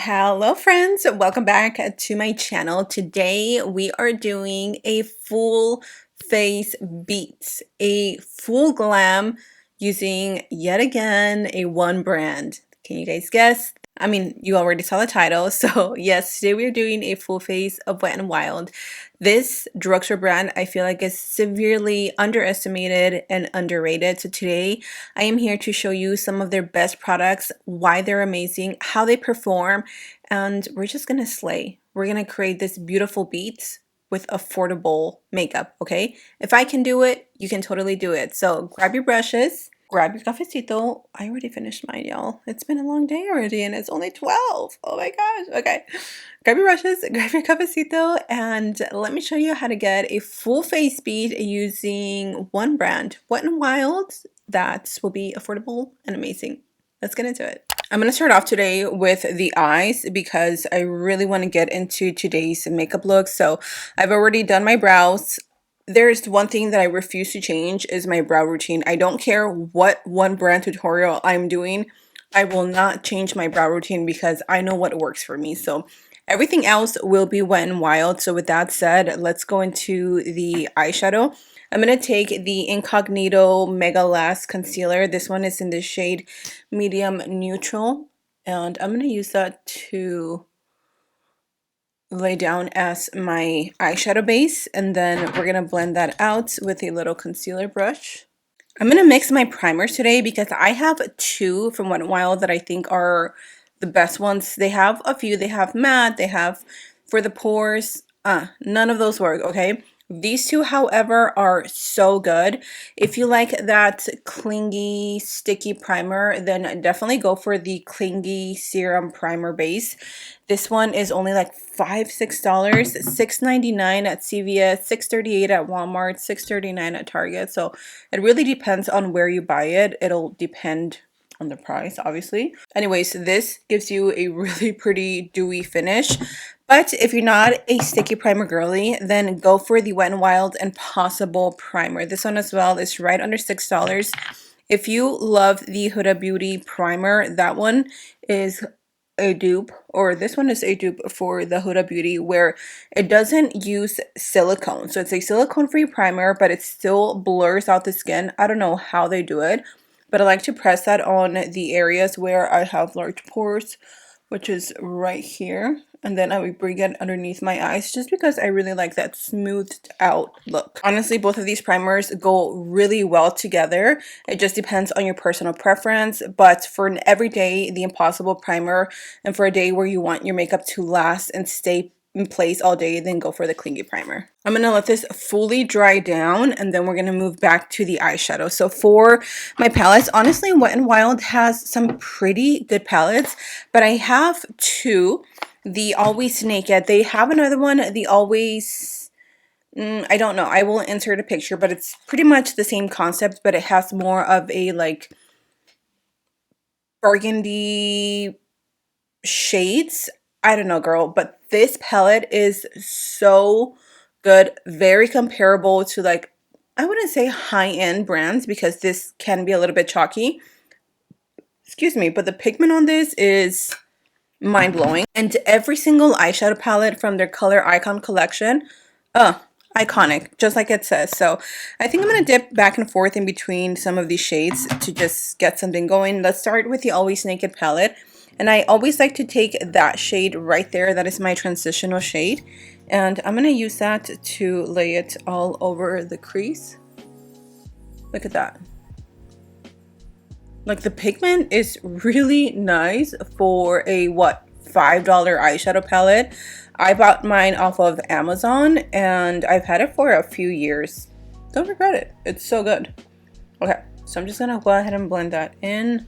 Hello friends, welcome back to my channel. Today we are doing a full face beats, a full glam using yet again a one brand. Can you guys guess? I mean, you already saw the title. So yes, today we're doing a full face of Wet n Wild. This drugstore brand I feel like is severely underestimated and underrated. So today I am here to show you some of their best products, why they're amazing, how they perform, and we're just gonna slay. We're gonna create this beautiful beats with affordable makeup, okay? If I can do it, you can totally do it. So grab your brushes, grab your cafecito. I already finished mine, y'all. It's been a long day already and it's only 12. Oh my gosh. Okay. Grab your brushes, grab your cafecito, and let me show you how to get a full face bead using one brand, Wet n Wild, that will be affordable and amazing. Let's get into it. I'm going to start off today with the eyes because I really want to get into today's makeup look. So I've already done my brows. There's one thing that I refuse to change is my brow routine. I don't care what one brand tutorial I'm doing. I will not change my brow routine because I know what works for me. So everything else will be Wet n Wild. So with that said, let's go into the eyeshadow. I'm going to take the Incognito Concealer. This one is in the shade Medium Neutral. And I'm going to use that to lay down as my eyeshadow base. And then we're going to blend that out with a little concealer brush. I'm going to mix my primers today because I have two from Wet n Wild that I think are the best ones. They have a few. They have matte. They have for the pores. None of those work, okay? These two, however, are so good. If you like that clingy, sticky primer, then definitely go for the Clingy Serum Primer Base. This one is only like $6, $6.99 at CVS, $6.38 at Walmart, $6.39 at Target. So it really depends on where you buy it. It'll depend on the price, obviously. Anyways, this gives you a really pretty dewy finish. But if you're not a sticky primer girly, then go for the Wet n Wild Impossible Primer. This one as well is right under $6. If you love the Huda Beauty primer, that one is a dupe, or this one is a dupe for the Huda Beauty, where it doesn't use silicone. So it's a silicone-free primer, but it still blurs out the skin. I don't know how they do it, but I like to press that on the areas where I have large pores, which is right here. And then I would bring it underneath my eyes just because I really like that smoothed out look. Honestly, both of these primers go really well together. It just depends on your personal preference. But for an everyday, the Impossible Primer, and for a day where you want your makeup to last and stay in place all day, then go for the Clingy primer. I'm going to let this fully dry down and then we're going to move back to the eyeshadow. So for my palettes, honestly, Wet n Wild has some pretty good palettes, but I have two. The Always Naked. They have another one, the Always... I don't know. I will insert a picture, but it's pretty much the same concept, but it has more of a like burgundy shades. I don't know, girl, but this palette is so good. Very comparable to, like, I wouldn't say high-end brands because this can be a little bit chalky. Excuse me, but the pigment on this is mind-blowing. And every single eyeshadow palette from their Color Icon collection, iconic, just like it says. So I think I'm going to dip back and forth in between some of these shades to just get something going. Let's start with the Always Naked palette. And I always like to take that shade right there. That is my transitional shade. And I'm going to use that to lay it all over the crease. Look at that. Like, the pigment is really nice for a, what, $5 eyeshadow palette. I bought mine off of Amazon and I've had it for a few years. Don't regret it. It's so good. Okay, so I'm just going to go ahead and blend that in.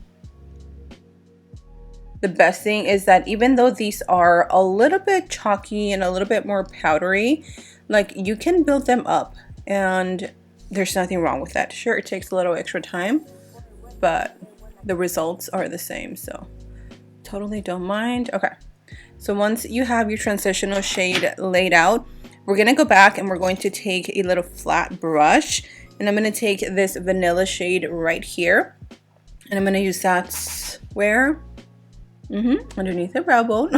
The best thing is that even though these are a little bit chalky and a little bit more powdery, like, you can build them up and there's nothing wrong with that. Sure, it takes a little extra time, but the results are the same, so totally don't mind. Okay, so once you have your transitional shade laid out, we're gonna go back and we're going to take a little flat brush and I'm gonna take this vanilla shade right here and I'm gonna use that where? underneath the brow bone.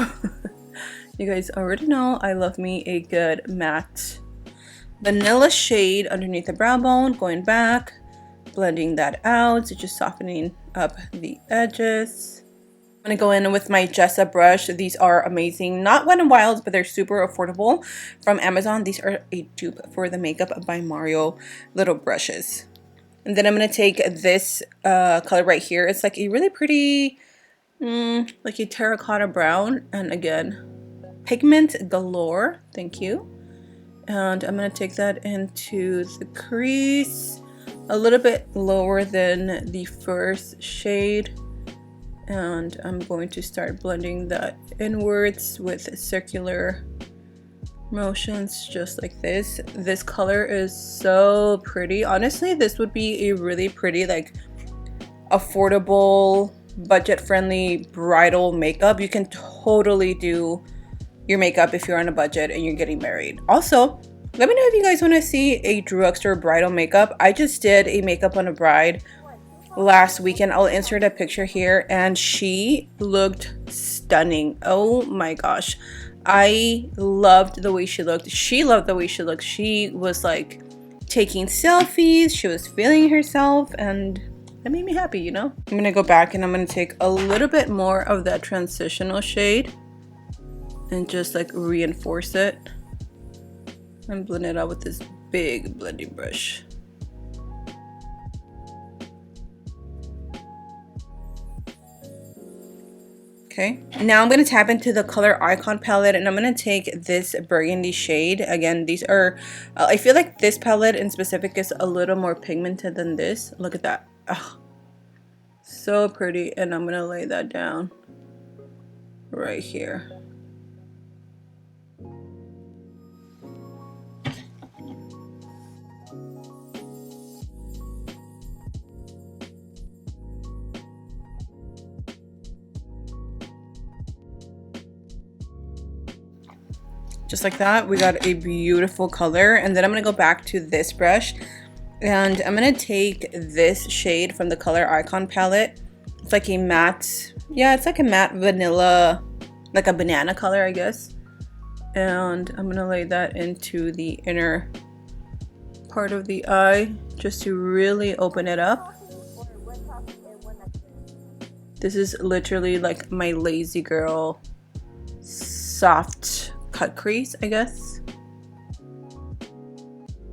You guys already know I love me a good matte vanilla shade underneath the brow bone. Going back, blending that out, so just softening up the edges. I'm gonna go in with my Jessa brush. These are amazing, not Wet n Wilds, but they're super affordable from Amazon. These are a dupe for the Makeup by Mario little brushes. And then I'm gonna take this color right here. It's like a really pretty, like a terracotta brown, and again, pigment galore. Thank you. And I'm gonna take that into the crease, a little bit lower than the first shade. And I'm going to start blending that inwards with circular motions, just like this. This color is so pretty. Honestly, this would be a really pretty, like, affordable, budget-friendly bridal makeup. You can totally do your makeup if you're on a budget and you're getting married. Also, let me know if you guys want to see a drugstore bridal makeup. I just did a makeup on a bride last weekend. I'll insert a picture here, and she looked stunning. Oh my gosh, I loved the way she looked. She loved the way she looked. She was like taking selfies, she was feeling herself, and that made me happy, you know. I'm gonna go back and I'm gonna take a little bit more of that transitional shade and just like reinforce it and blend it out with this big blending brush. Okay, now I'm going to tap into the color icon palette, and I'm going to take this burgundy shade. Again, these are, I feel like this palette in specific is a little more pigmented than this. Look at that. Oh, so pretty. And I'm going to lay that down right here. Just like that, we got a beautiful color. And then I'm gonna go back to this brush, and I'm gonna take this shade from the color icon palette. It's like a matte, yeah, it's like a matte vanilla, like a banana color, I guess. And I'm gonna lay that into the inner part of the eye just to really open it up. This is literally like my lazy girl soft cut crease, I guess.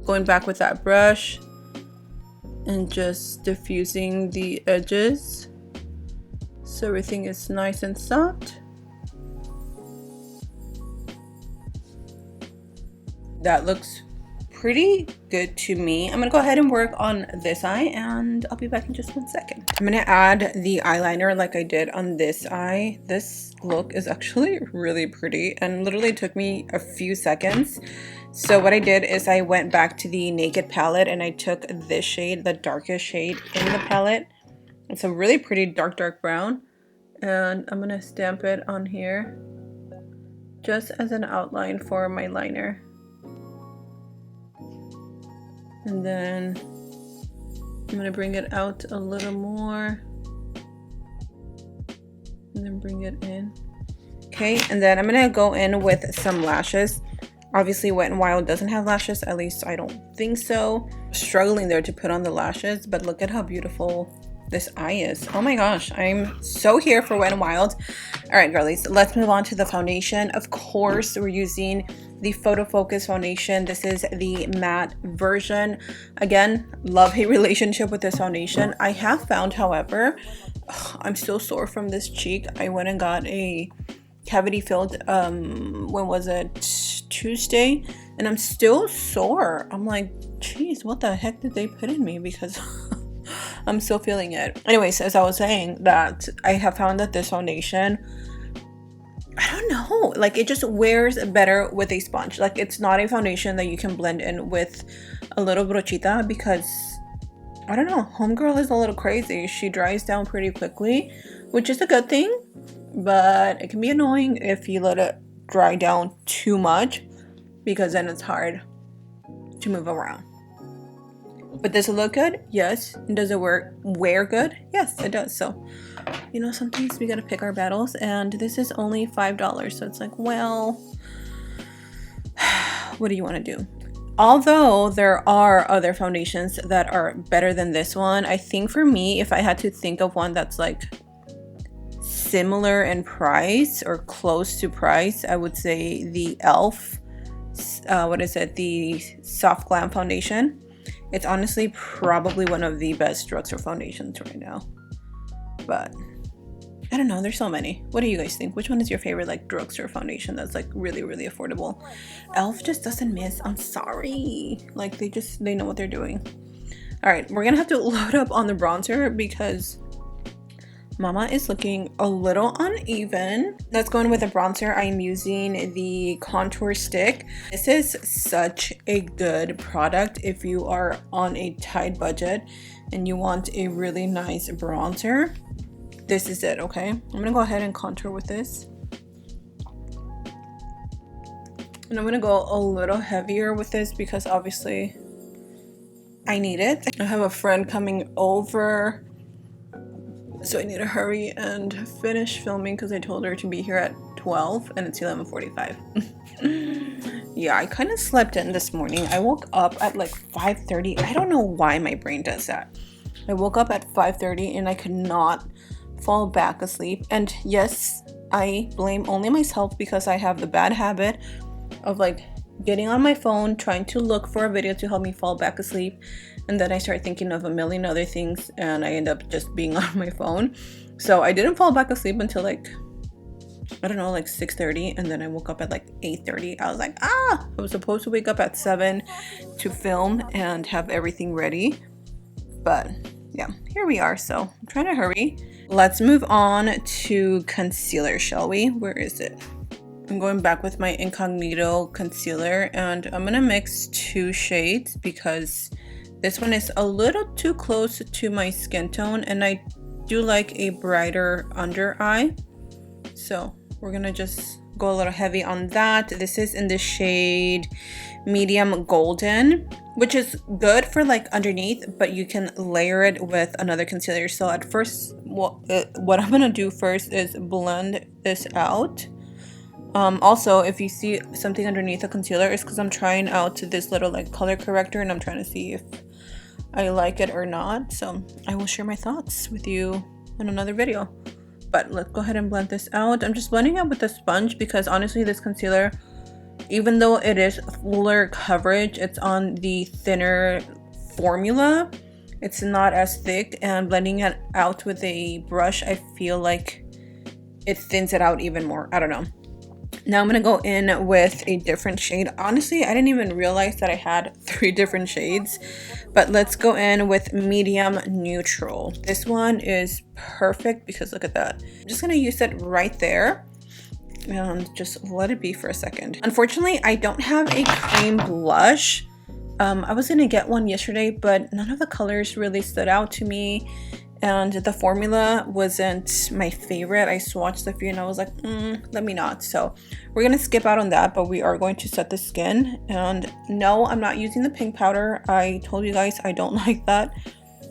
Going back with that brush and just diffusing the edges so everything is nice and soft. That looks pretty good to me. I'm gonna go ahead and work on this eye, and I'll be back in just 1 second. I'm gonna add the eyeliner like I did on this eye. This look is actually really pretty and literally took me a few seconds. So what I did is I went back to the Naked palette and I took this shade, the darkest shade in the palette. It's a really pretty dark brown, and I'm gonna stamp it on here just as an outline for my liner. And then I'm gonna bring it out a little more and then bring it in. Okay, and then I'm gonna go in with some lashes. Obviously Wet n Wild doesn't have lashes, at least I don't think so. Struggling there to put on the lashes, but look at how beautiful this eye is. Oh my gosh, I'm so here for Wet n Wild. All right, girlies, let's move on to the foundation. Of course, we're using the Photo Focus foundation. This is the matte version. Again, love-hate relationship with this foundation. I have found, however, I'm still sore from this cheek. I went and got a cavity filled, when was it? Tuesday, and I'm still sore. I'm like, geez, what the heck did they put in me? Because I'm still feeling it. Anyways, as I was saying, that I have found that this foundation, I don't know, like it just wears better with a sponge. Like it's not a foundation that you can blend in with a little brochita, because I don't know, homegirl is a little crazy. She dries down pretty quickly, which is a good thing, but it can be annoying if you let it dry down too much, because then it's hard to move around. But does it look good? Yes. And does it wear good? Yes, it does. So, you know, sometimes we gotta pick our battles, and this is only $5. So it's like, well, what do you want to do? Although there are other foundations that are better than this one, I think for me, if I had to think of one that's like similar in price or close to price, I would say the e.l.f. What is it? The Soft Glam foundation. It's honestly probably one of the best drugstore foundations right now. But I don't know, there's so many. What do you guys think? Which one is your favorite like drugstore foundation that's like really, really affordable? e.l.f. just doesn't miss. I'm sorry. Like they know what they're doing. All right, we're gonna have to load up on the bronzer because Mama is looking a little uneven. Let's go in with the bronzer. I'm using the contour stick. This is such a good product if you are on a tight budget and you want a really nice bronzer. This is it, okay? I'm gonna go ahead and contour with this. And I'm gonna go a little heavier with this because obviously I need it. I have a friend coming over, so I need to hurry and finish filming because I told her to be here at 12 and it's 11:45. Yeah, I kind of slept in this morning. I woke up at like 5:30. I don't know why my brain does that. I woke up at 5:30 and I could not fall back asleep. And yes, I blame only myself because I have the bad habit of like getting on my phone, trying to look for a video to help me fall back asleep, and then I start thinking of a million other things and I end up just being on my phone. So I didn't fall back asleep until like, I don't know, like 6:30, and then I woke up at like 8:30. I was like, I was supposed to wake up at 7 to film and have everything ready, but yeah, here we are. So I'm trying to hurry. Let's move on to concealer, shall we? Where is it? I'm going back with my Incognito Concealer, and I'm gonna mix 2 shades because this one is a little too close to my skin tone and I do like a brighter under eye. So we're gonna just go a little heavy on that. This is in the shade Medium Golden, which is good for like underneath, but you can layer it with another concealer. So at first, what I'm gonna do first is blend this out. Also, if you see something underneath the concealer, it's because I'm trying out this little like color corrector and I'm trying to see if I like it or not. So I will share my thoughts with you in another video. But let's go ahead and blend this out. I'm just blending it with a sponge because honestly this concealer, even though it is fuller coverage, it's on the thinner formula. It's not as thick, and blending it out with a brush, I feel like it thins it out even more. I don't know. Now I'm gonna go in with a different shade. Honestly, I didn't even realize that I had 3 different shades, but let's go in with Medium Neutral. This one is perfect because look at that. I'm just gonna use it right there and just let it be for a second. Unfortunately, I don't have a cream blush. I was gonna get one yesterday, but none of the colors really stood out to me. And the formula wasn't my favorite. I swatched a few and I was like, let me not. So we're gonna skip out on that, but we are going to set the skin. And no, I'm not using the pink powder. I told you guys I don't like that.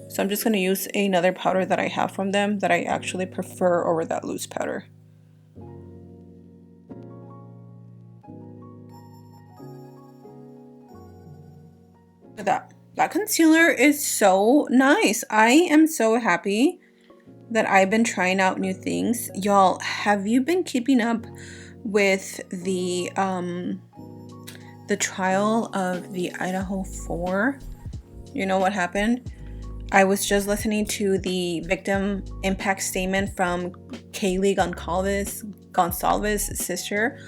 So I'm just gonna use another powder that I have from them that I actually prefer over that loose powder. Look at that. That concealer is so nice. I am so happy that I've been trying out new things. Y'all, have you been keeping up with the trial of the Idaho 4? You know what happened? I was just listening to the victim impact statement from Kaylee Gonsalves' sister.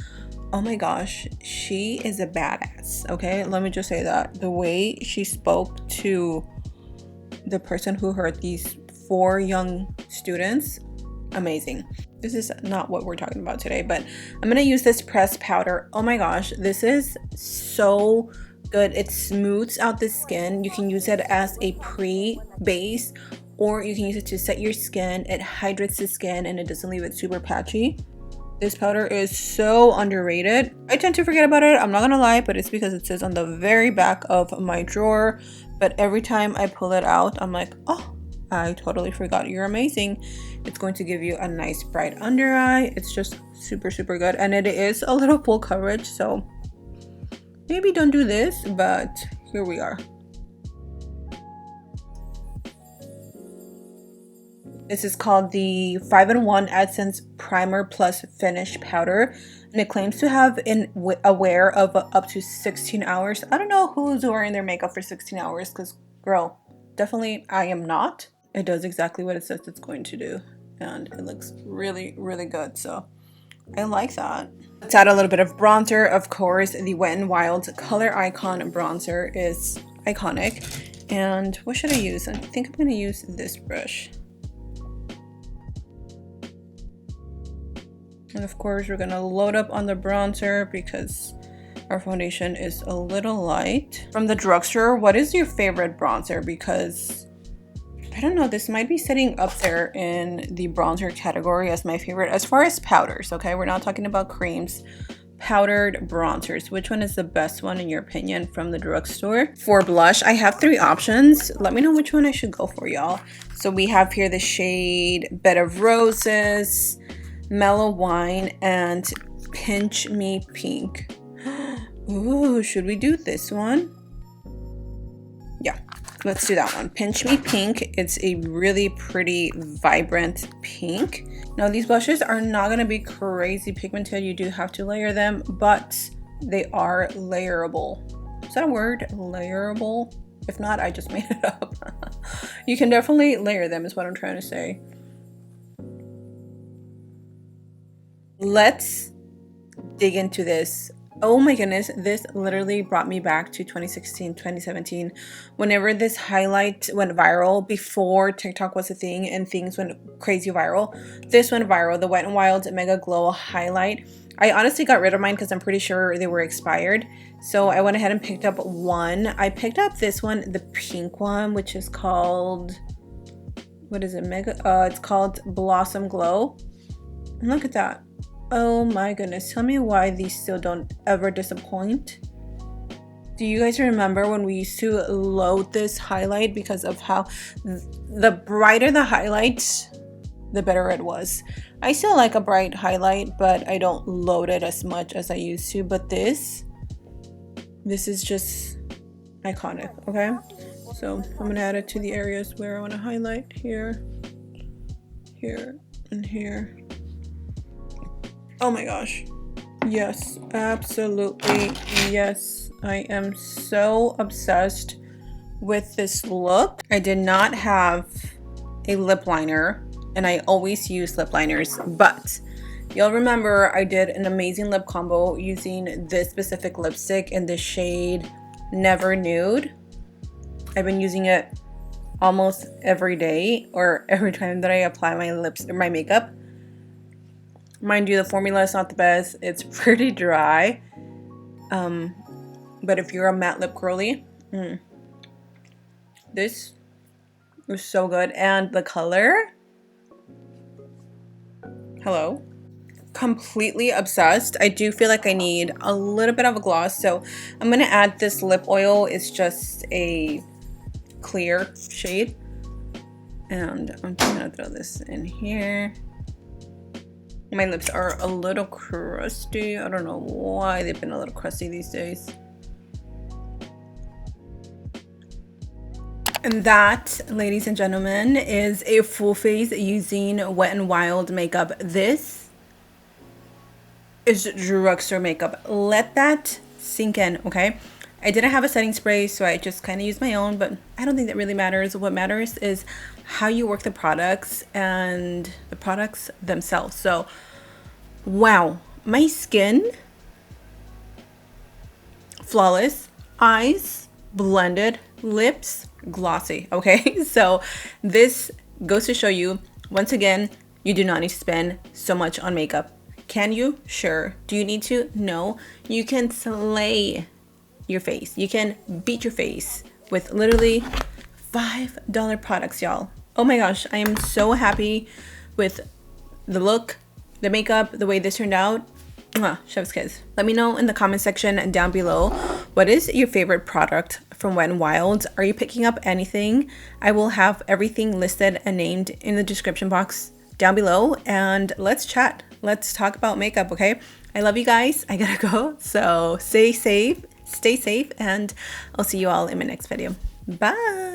Oh my gosh, she is a badass, okay? Let me just say that. The way she spoke to the person who hurt these 4 young students, amazing. This is not what we're talking about today, but I'm gonna use this pressed powder. Oh my gosh, this is so good. It smooths out the skin. You can use it as a pre-base, or you can use it to set your skin. It hydrates the skin and it doesn't leave it super patchy. This powder is so underrated. I tend to forget about it, I'm not gonna lie, but it's because it says on the very back of my drawer, but every time I pull it out, I'm like, oh, I totally forgot. You're amazing. It's going to give you a nice bright under eye. It's just super, super good. And it is a little full coverage, so maybe don't do this, but here we are. This is called the 5-in-1 Essence Primer Plus Finish Powder, and it claims to have a wear of up to 16 hours. I don't know who's wearing their makeup for 16 hours, because girl, definitely I am not. It does exactly what it says it's going to do, and it looks really, really good, so I like that. Let's add a little bit of bronzer. Of course, the Wet n Wild Color Icon bronzer is iconic. And what should I use? I think I'm going to use this brush. And of course, we're going to load up on the bronzer because our foundation is a little light. From the drugstore, what is your favorite bronzer? Because I don't know, this might be sitting up there in the bronzer category as my favorite as far as powders, okay? We're not talking about creams. Powdered bronzers. Which one is the best one in your opinion from the drugstore? For blush, I have 3 options. Let me know which one I should go for, y'all. So we have here the shade Bed of Roses, Mellow Wine, and Pinch Me Pink. Ooh, should we do this one? Yeah, let's do that one. Pinch Me Pink. It's a really pretty, vibrant pink. Now, these blushes are not going to be crazy pigmented. You do have to layer them, but they are layerable. Is that a word? Layerable? If not, I just made it up. You can definitely layer them is what I'm trying to say. Let's dig into this. Oh my goodness, this literally brought me back to 2016, 2017, whenever this highlight went viral before TikTok was a thing and things went crazy viral. This went viral, the Wet n Wild MegaGlo highlight. I honestly got rid of mine because I'm pretty sure they were expired. So I went ahead and picked up one. I picked up this one, the pink one, which is called, what is it? It's called Blossom Glow. And look at that. Oh my goodness, tell me why these still don't ever disappoint. Do you guys remember when we used to load this highlight because of how the brighter the highlight, the better it was? I still like a bright highlight, but I don't load it as much as I used to. But this is just iconic, okay? So I'm gonna add it to the areas where I wanna highlight, here, here, and here. Oh my gosh. Yes, absolutely. Yes, I am so obsessed with this look. I did not have a lip liner, and I always use lip liners, but you'll remember I did an amazing lip combo using this specific lipstick in the shade Never Nude. I've been using it almost every day or every time that I apply my lips or my makeup. Mind you, the formula is not the best. It's pretty dry. But if you're a matte lip girly, this is so good. And the color, hello. Completely obsessed. I do feel like I need a little bit of a gloss. So I'm going to add this lip oil. It's just a clear shade. And I'm just going to throw this in here. My lips are a little crusty. I don't know why they've been a little crusty these days. And that, ladies and gentlemen, is a full face using Wet n Wild makeup. This is drugstore makeup. Let that sink in, okay? I didn't have a setting spray, so I just kind of used my own, but I don't think that really matters. What matters is how you work the products and the products themselves. So, wow, my skin, flawless, eyes, blended, lips, glossy, okay? So this goes to show you, once again, you do not need to spend so much on makeup. Can you? Sure. Do you need to? No. You can slay your face. You can beat your face with literally $5 products, y'all. Oh my gosh, I am so happy with the look, the makeup, the way this turned out. Mwah, chef's kiss. Let me know in the comment section down below, what is your favorite product from Wet n Wild. Are you picking up anything? I will have everything listed and named in the description box down below, and let's chat. Let's talk about makeup, okay? I love you guys. I gotta go. So stay safe, and I'll see you all in my next video. Bye.